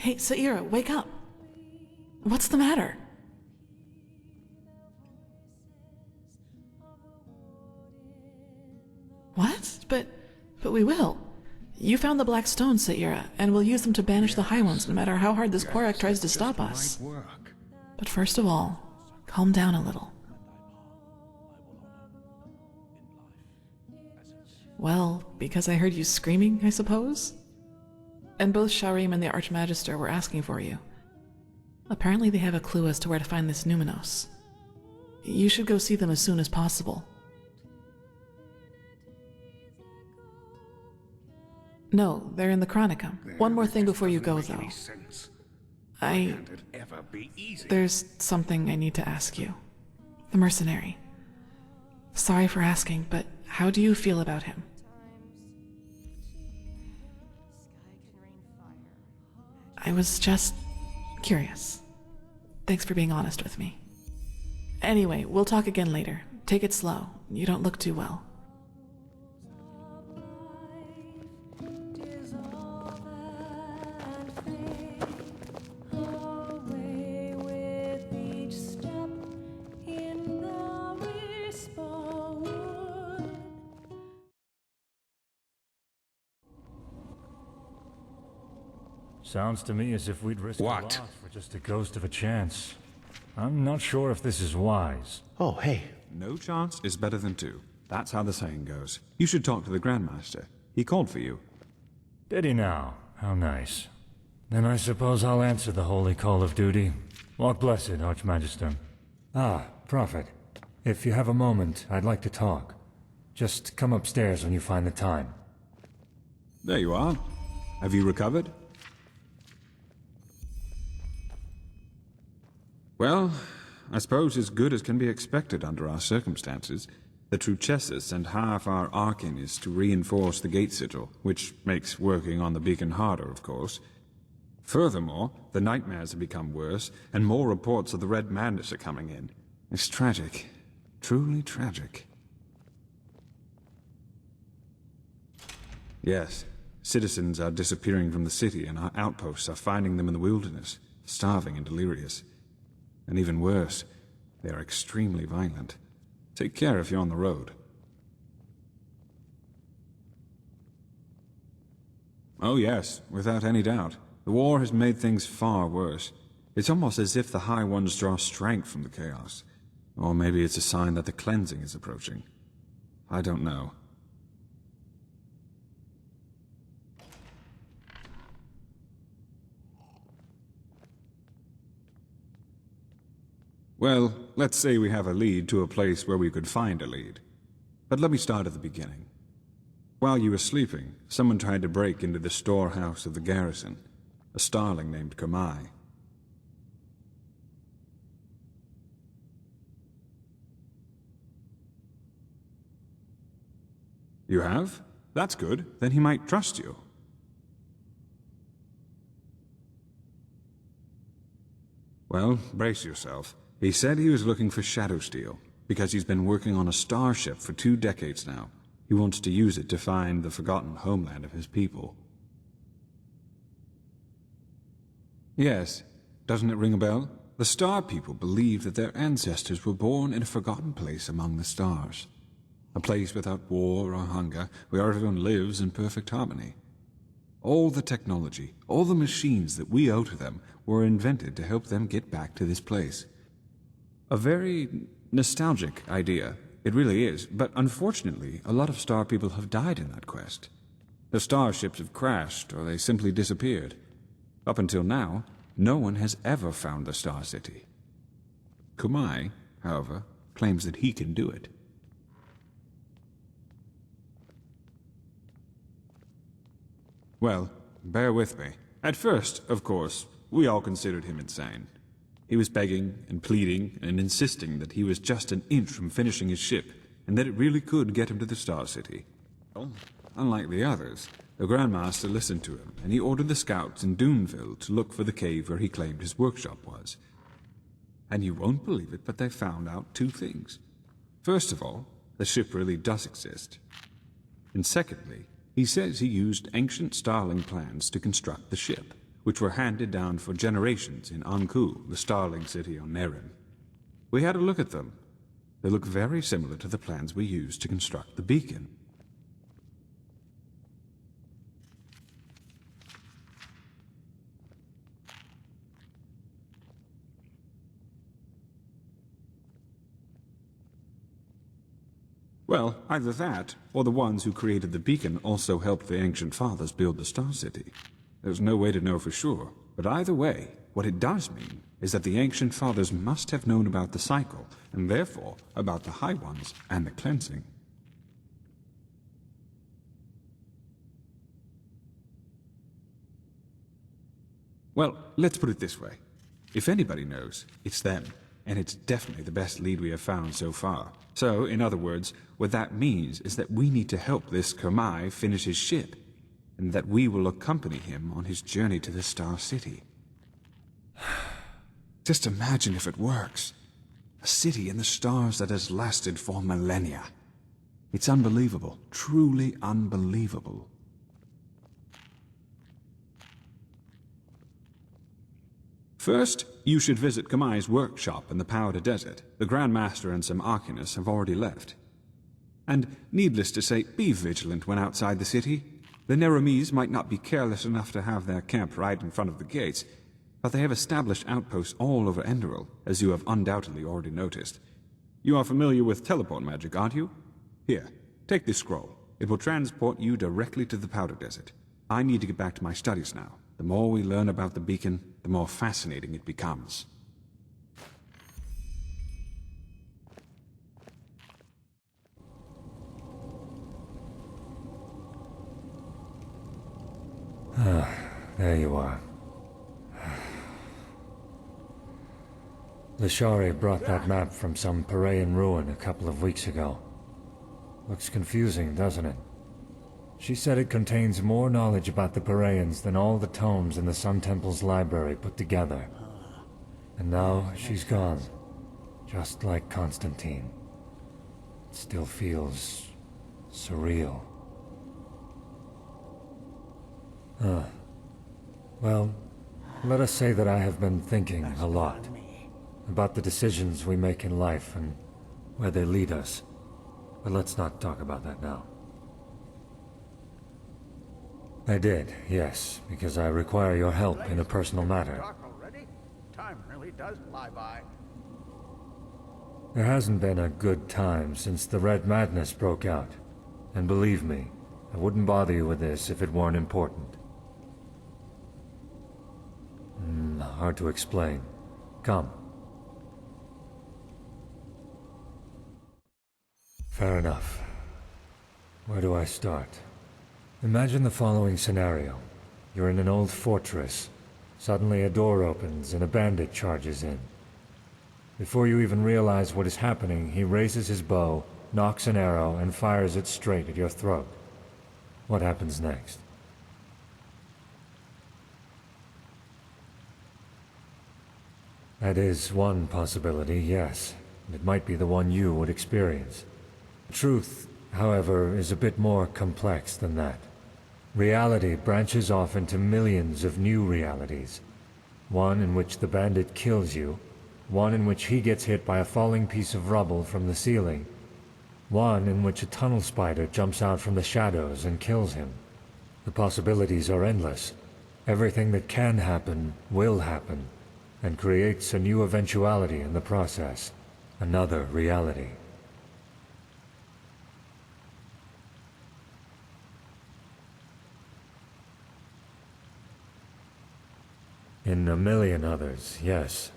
Hey, Saira, wake up! What's the matter? What? But we will. You found the black stones, Saira, and we'll use them to banish the High Ones no matter how hard this Korak tries to stop us. But first of all, calm down a little. Well, because I heard you screaming, I suppose? And both Sharim and the Archmagister were asking for you. Apparently they have a clue as to where to find this Numenos. You should go see them as soon as possible. No, they're in the Chronicum. One more thing before you go, though. There's something I need to ask you. The mercenary. Sorry for asking, but how do you feel about him? I was just curious. Thanks for being honest with me. Anyway, we'll talk again later. Take it slow. You don't look too well. Sounds to me as if we'd risk a lot for just a ghost of a chance. I'm not sure if this is wise. Oh, hey. No chance is better than two. That's how the saying goes. You should talk to the Grandmaster. He called for you. Did he now? How nice. Then I suppose I'll answer the holy call of duty. Walk blessed, Archmagister. Ah, Prophet. If you have a moment, I'd like to talk. Just come upstairs when you find the time. There you are. Have you recovered? Well, I suppose as good as can be expected under our circumstances. The Truchessus sent half our Arcanists to reinforce the gate sigil, which makes working on the beacon harder, of course. Furthermore, the nightmares have become worse, and more reports of the Red Madness are coming in. It's tragic. Truly tragic. Yes, citizens are disappearing from the city, and our outposts are finding them in the wilderness, starving and delirious. And even worse, they are extremely violent. Take care if you're on the road. Oh yes, without any doubt. The war has made things far worse. It's almost as if the High Ones draw strength from the chaos. Or maybe it's a sign that the cleansing is approaching. I don't know. Well, let's say we have a lead to a place where we could find a lead. But let me start at the beginning. While you were sleeping, someone tried to break into the storehouse of the garrison. A starling named Kamai. You have? That's good. Then he might trust you. Well, brace yourself. He said he was looking for Shadow Steel, because he's been working on a starship for 2 decades now. He wants to use it to find the forgotten homeland of his people. Yes. Doesn't it ring a bell? The Star People believe that their ancestors were born in a forgotten place among the stars. A place without war or hunger, where everyone lives in perfect harmony. All the technology, all the machines that we owe to them were invented to help them get back to this place. A very nostalgic idea. It really is, but unfortunately, a lot of Star People have died in that quest. The starships have crashed, or they simply disappeared. Up until now, no one has ever found the Star City. Kumai, however, claims that he can do it. Well, bear with me. At first, of course, we all considered him insane. He was begging and pleading and insisting that he was just an inch from finishing his ship, and that it really could get him to the Star City. Well, unlike the others, the Grandmaster listened to him, and he ordered the scouts in Duneville to look for the cave where he claimed his workshop was. And you won't believe it, but they found out 2 things. First of all, the ship really does exist. And secondly, He says he used ancient Starling plans to construct the ship, which were handed down for generations in Anku, the Starling city on Nerim. We had a look at them. They look very similar to the plans we used to construct the beacon. Well, either that, or the ones who created the beacon also helped the Ancient Fathers build the Star City. There's no way to know for sure, but either way, what it does mean is that the Ancient Fathers must have known about the cycle, and therefore about the High Ones and the cleansing. Well, let's put it this way. If anybody knows, it's them, and it's definitely the best lead we have found so far. So, in other words, what that means is that we need to help this Kermai finish his ship, and that we will accompany him on his journey to the Star City. Just imagine if it works. A city in the stars that has lasted for millennia. It's unbelievable, truly unbelievable. First, you should visit Kamai's workshop in the Powder Desert. The Grand Master and some Arcanists have already left. And, needless to say, be vigilant when outside the city. The Nerimese might not be careless enough to have their camp right in front of the gates, but they have established outposts all over Enderal, as you have undoubtedly already noticed. You are familiar with teleport magic, aren't you? Here, take this scroll. It will transport you directly to the Powder Desert. I need to get back to my studies now. The more we learn about the beacon, the more fascinating it becomes. There you are. Lishari brought that map from some Parayan ruin a couple of weeks ago. Looks confusing, doesn't it? She said it contains more knowledge about the Parayans than all the tomes in the Sun Temple's library put together. And now she's gone. Just like Constantine. It still feels surreal. Well, let us say that I have been thinking a lot about the decisions we make in life and where they lead us. But let's not talk about that now. I did, yes, because I require your help in a personal matter. Time really does fly by. There hasn't been a good time since the Red Madness broke out. And believe me, I wouldn't bother you with this if it weren't important. Hard to explain. Come. Fair enough. Where do I start? Imagine the following scenario. You're in an old fortress. Suddenly a door opens and a bandit charges in. Before you even realize what is happening, he raises his bow, nocks an arrow, and fires it straight at your throat. What happens next? That is one possibility, yes. It might be the one you would experience. The truth, however, is a bit more complex than that. Reality branches off into millions of new realities. One in which the bandit kills you, one in which he gets hit by a falling piece of rubble from the ceiling, one in which a tunnel spider jumps out from the shadows and kills him. The possibilities are endless. Everything that can happen will happen, and creates a new eventuality in the process, another reality. In a million others, yes.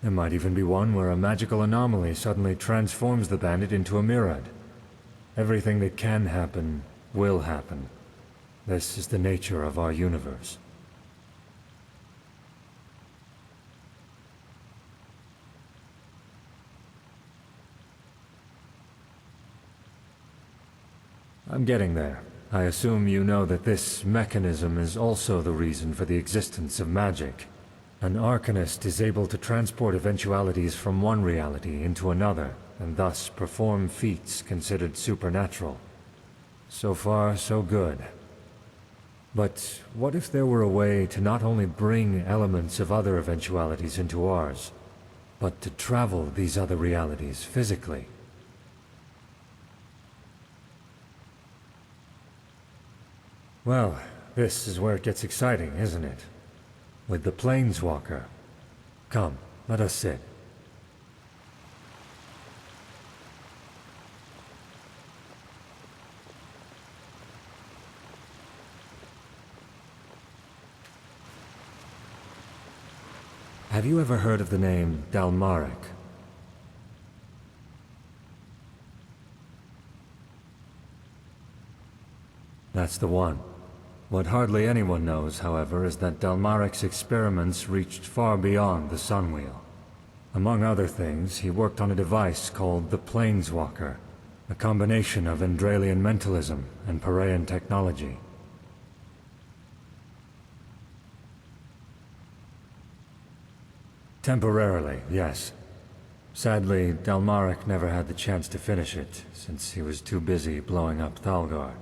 There might even be one where a magical anomaly suddenly transforms the bandit into a Mirad. Everything that can happen, will happen. This is the nature of our universe. I'm getting there. I assume you know that this mechanism is also the reason for the existence of magic. An Arcanist is able to transport eventualities from one reality into another, and thus perform feats considered supernatural. So far, so good. But what if there were a way to not only bring elements of other eventualities into ours, but to travel these other realities physically? Well, this is where it gets exciting, isn't it? With the Planeswalker. Come, let us sit. Have you ever heard of the name Dalmaric? That's the one. What hardly anyone knows, however, is that Dalmaric's experiments reached far beyond the Sunwheel. Among other things, he worked on a device called the Planeswalker, a combination of Endralian mentalism and Paraean technology. Temporarily, yes. Sadly, Dalmaric never had the chance to finish it, since he was too busy blowing up Thalgard.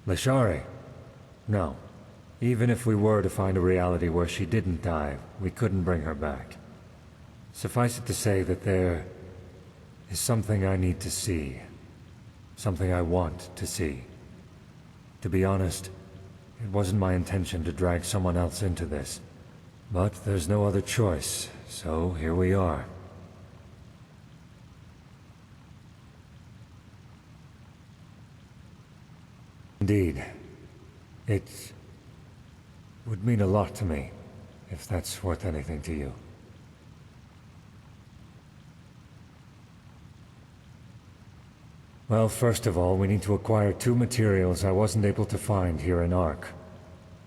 Lashari? No. Even if we were to find a reality where she didn't die, we couldn't bring her back. Suffice it to say that there is something I need to see. Something I want to see. To be honest, it wasn't my intention to drag someone else into this. But there's no other choice, so here we are. Indeed. It would mean a lot to me, if that's worth anything to you. Well, first of all, we need to acquire two materials I wasn't able to find here in Ark.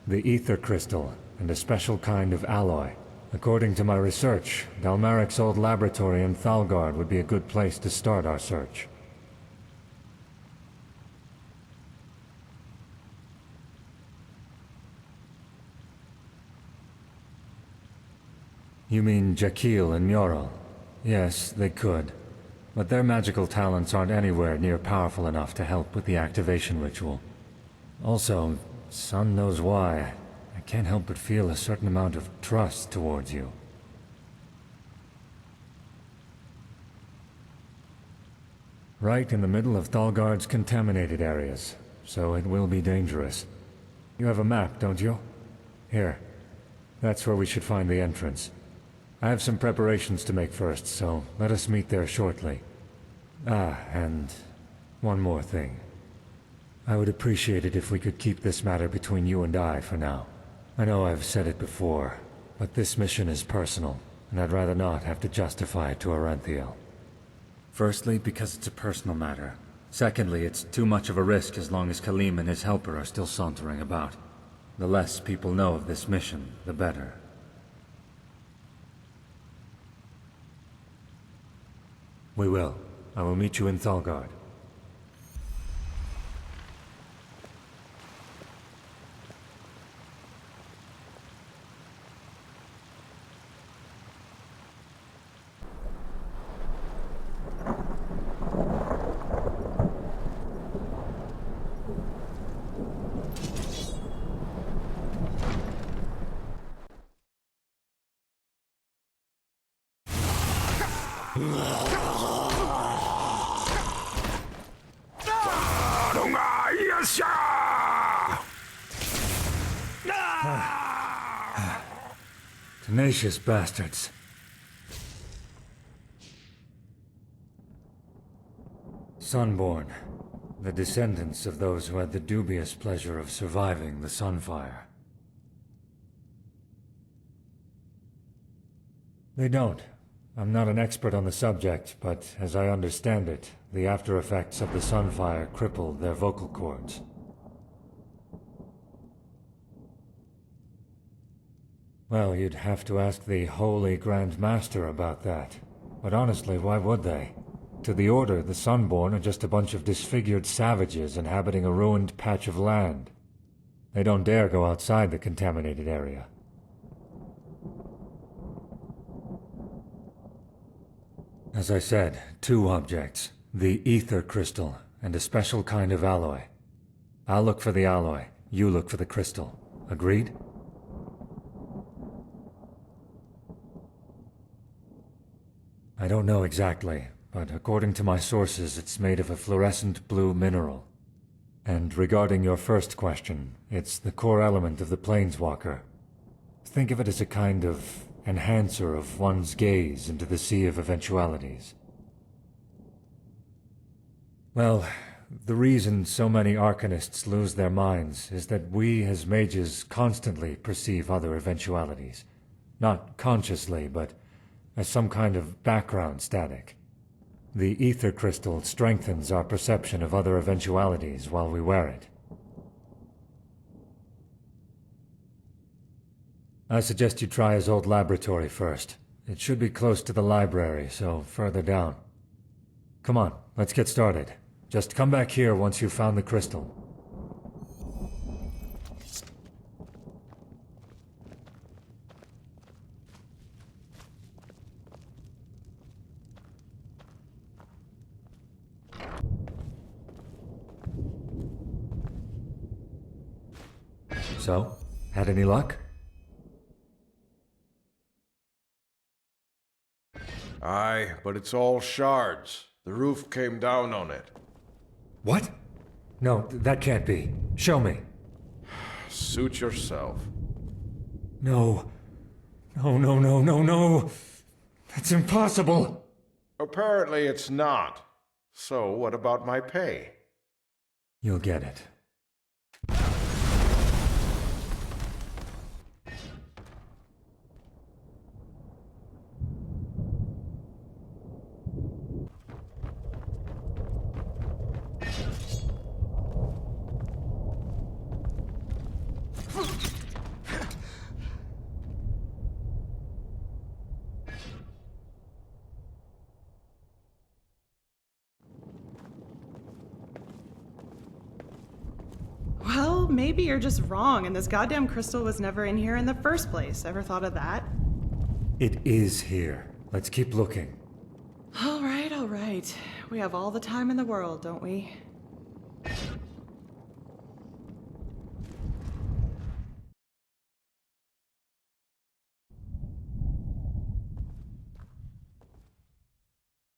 The ether crystal, and a special kind of alloy. According to my research, Dalmaric's old laboratory in Thalgard would be a good place to start our search. You mean Jakil and Mjoral? Yes, they could. But their magical talents aren't anywhere near powerful enough to help with the activation ritual. Also, Sun knows why, I can't help but feel a certain amount of trust towards you. Right in the middle of Thalgard's contaminated areas, so it will be dangerous. You have a map, don't you? Here. That's where we should find the entrance. I have some preparations to make first, so let us meet there shortly. Ah, and one more thing. I would appreciate it if we could keep this matter between you and I for now. I know I've said it before, but this mission is personal, and I'd rather not have to justify it to Aranthiel. Firstly, because it's a personal matter. Secondly, it's too much of a risk as long as Khalim and his helper are still sauntering about. The less people know of this mission, the better. We will. I will meet you in Thalgard. Tenacious bastards. Sunborn, the descendants of those who had the dubious pleasure of surviving the Sunfire. They don't. I'm not an expert on the subject, but as I understand it, the after effects of the Sunfire crippled their vocal cords. Well, you'd have to ask the Holy Grand Master about that. But honestly, why would they? To the Order, the Sunborn are just a bunch of disfigured savages inhabiting a ruined patch of land. They don't dare go outside the contaminated area. As I said, 2 objects. The ether crystal, and a special kind of alloy. I'll look for the alloy. You look for the crystal. Agreed? I don't know exactly, but according to my sources, it's made of a fluorescent blue mineral. And regarding your first question, it's the core element of the Planeswalker. Think of it as a kind of enhancer of one's gaze into the sea of eventualities. Well, the reason so many Arcanists lose their minds is that we as mages constantly perceive other eventualities. Not consciously, but as some kind of background static. The ether crystal strengthens our perception of other eventualities while we wear it. I suggest you try his old laboratory first. It should be close to the library, so further down. Come on, let's get started. Just come back here once you've found the crystal. So, had any luck? Aye, but it's all shards. The roof came down on it. What? No, that can't be. Show me. Suit yourself. No. No, no, no, no, no! That's impossible! Apparently it's not. So what about my pay? You'll get it. Well, maybe you're just wrong and this goddamn crystal was never in here in the first place. Ever thought of that? It is here. Let's keep looking. All right, all right. We have all the time in the world, don't we?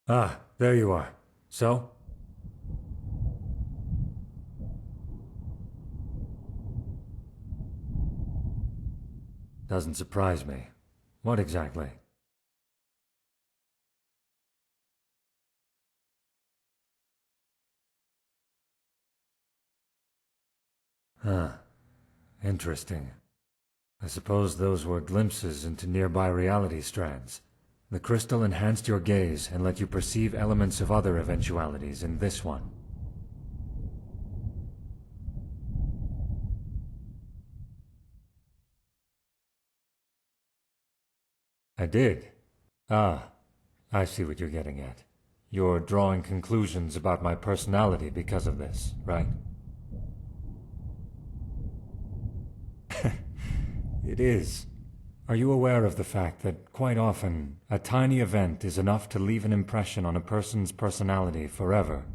Ah, there you are. So? Doesn't surprise me. What exactly? Huh. Interesting. I suppose those were glimpses into nearby reality strands. The crystal enhanced your gaze and let you perceive elements of other eventualities in this one. I did. Ah, I see what you're getting at. You're drawing conclusions about my personality because of this, right? It is. Are you aware of the fact that, quite often, a tiny event is enough to leave an impression on a person's personality forever?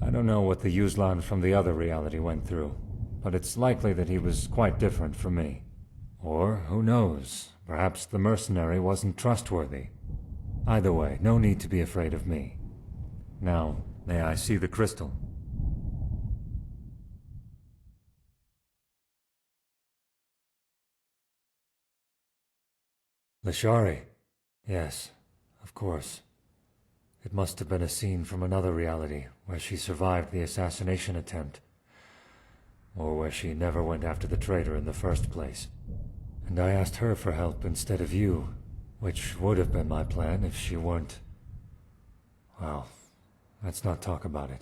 I don't know what the Yuslan from the other reality went through, but it's likely that he was quite different from me. Or, who knows, perhaps the mercenary wasn't trustworthy. Either way, no need to be afraid of me. Now, may I see the crystal? Lashari? Yes, of course. It must have been a scene from another reality, where she survived the assassination attempt. Or where she never went after the traitor in the first place. And I asked her for help instead of you, which would have been my plan if she weren't... Well, let's not talk about it.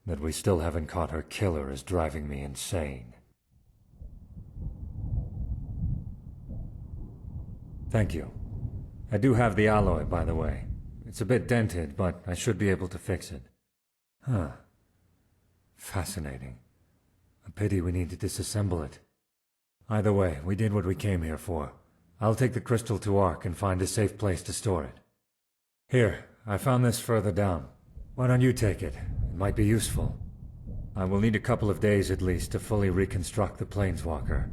That we still haven't caught her killer is driving me insane. Thank you. I do have the alloy, by the way. It's a bit dented, but I should be able to fix it. Huh. Fascinating. A pity we need to disassemble it. Either way, we did what we came here for. I'll take the crystal to Ark and find a safe place to store it. Here, I found this further down. Why don't you take it? It might be useful. I will need a couple of days at least to fully reconstruct the Planeswalker.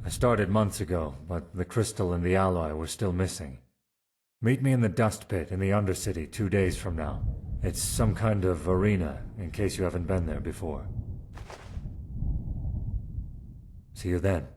I started months ago, but the crystal and the alloy were still missing. Meet me in the dust pit in the Undercity 2 days from now. It's some kind of arena, in case you haven't been there before. See you then.